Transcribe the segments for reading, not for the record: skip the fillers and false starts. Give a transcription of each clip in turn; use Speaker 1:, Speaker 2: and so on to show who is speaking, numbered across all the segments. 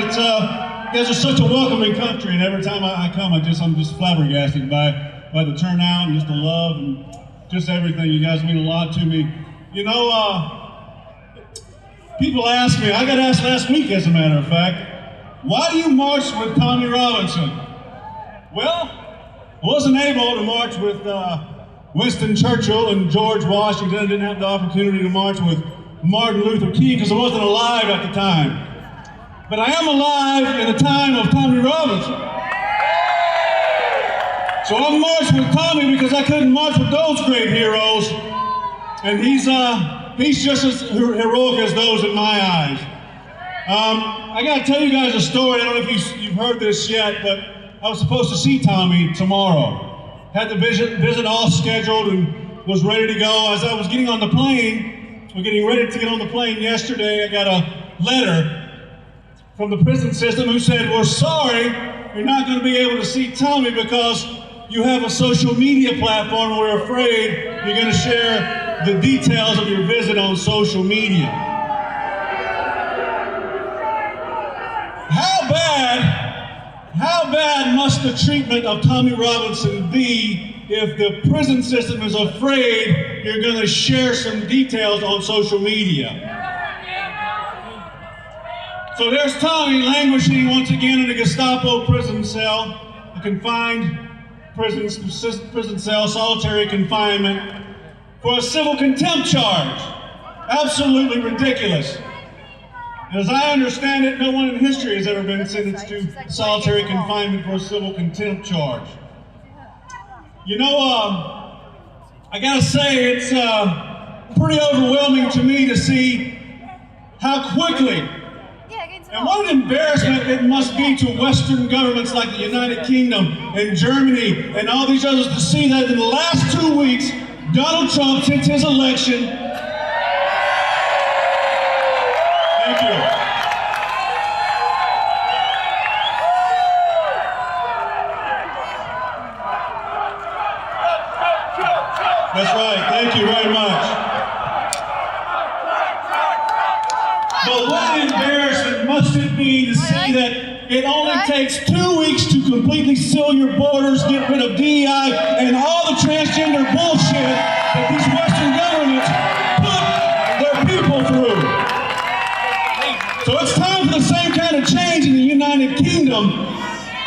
Speaker 1: It's you guys are such a welcoming country, and every time I come, I'm just flabbergasted by the turnout and just the love and just everything. You guys mean a lot to me. You know, people ask me. I got asked last week, as a matter of fact, why do you march with Tommy Robinson? Well, I wasn't able to march with Winston Churchill and George Washington. I didn't have the opportunity to march with Martin Luther King because I wasn't alive at the time. But I am alive in the time of Tommy Robinson. So I marched with Tommy because I couldn't march with those great heroes. And he's just as heroic as those in my eyes. I gotta tell you guys a story. I don't know if you've heard this yet, but I was supposed to see Tommy tomorrow. Had the visit all scheduled and was ready to go. As I was getting on the plane, getting ready to get on the plane yesterday, I got a letter from the prison system who said, "We're sorry, you're not going to be able to see Tommy because you have a social media platform and we're afraid you're going to share the details of your visit on social media." How bad must the treatment of Tommy Robinson be if the prison system is afraid you're going to share some details on social media? So there's Tommy languishing once again in a Gestapo prison cell, a confined prison cell, solitary confinement, for a civil contempt charge. Absolutely ridiculous. As I understand it, no one in history has ever been sentenced to solitary confinement for a civil contempt charge. You know, I gotta say, it's pretty overwhelming to me to see how quickly, and what an embarrassment it must be to Western governments like the United Kingdom and Germany and all these others to see that in the last 2 weeks, Donald Trump, since his election, thank you. That's right, thank you very much. But what an embarrassment must it be to see that it only takes 2 weeks to completely seal your borders, get rid of DEI, and all the transgender bullshit that these Western governments put their people through. So it's time for the same kind of change in the United Kingdom.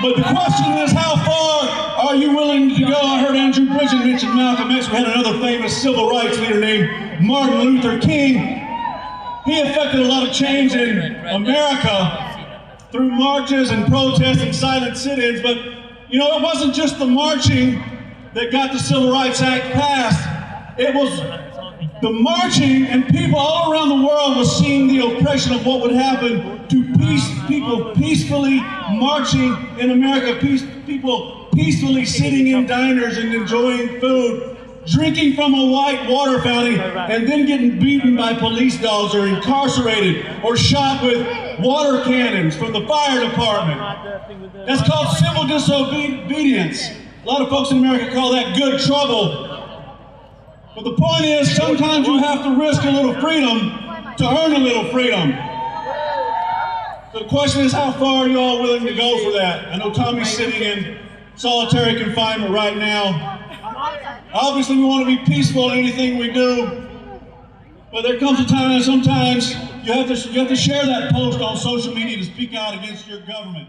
Speaker 1: But the question is, how far are you willing to go? I heard Andrew Bridgen mention Malcolm X. We had another famous civil rights leader named Martin Luther King. He effected a lot of change in America through marches and protests and silent sit-ins, but you know, it wasn't just the marching that got the Civil Rights Act passed. It was the marching, and people all around the world were seeing the oppression of what would happen to people peacefully marching in America, people peacefully sitting in diners and enjoying food, drinking from a white water fountain, and then getting beaten by police dogs or incarcerated or shot with water cannons from the fire department. That's called civil disobedience. A lot of folks in America call that good trouble. But the point is, sometimes you have to risk a little freedom to earn a little freedom. So the question is, how far are you all willing to go for that? I know Tommy's sitting in solitary confinement right now. Obviously, we want to be peaceful in anything we do, but there comes a time, sometimes you have to share that post on social media to speak out against your government.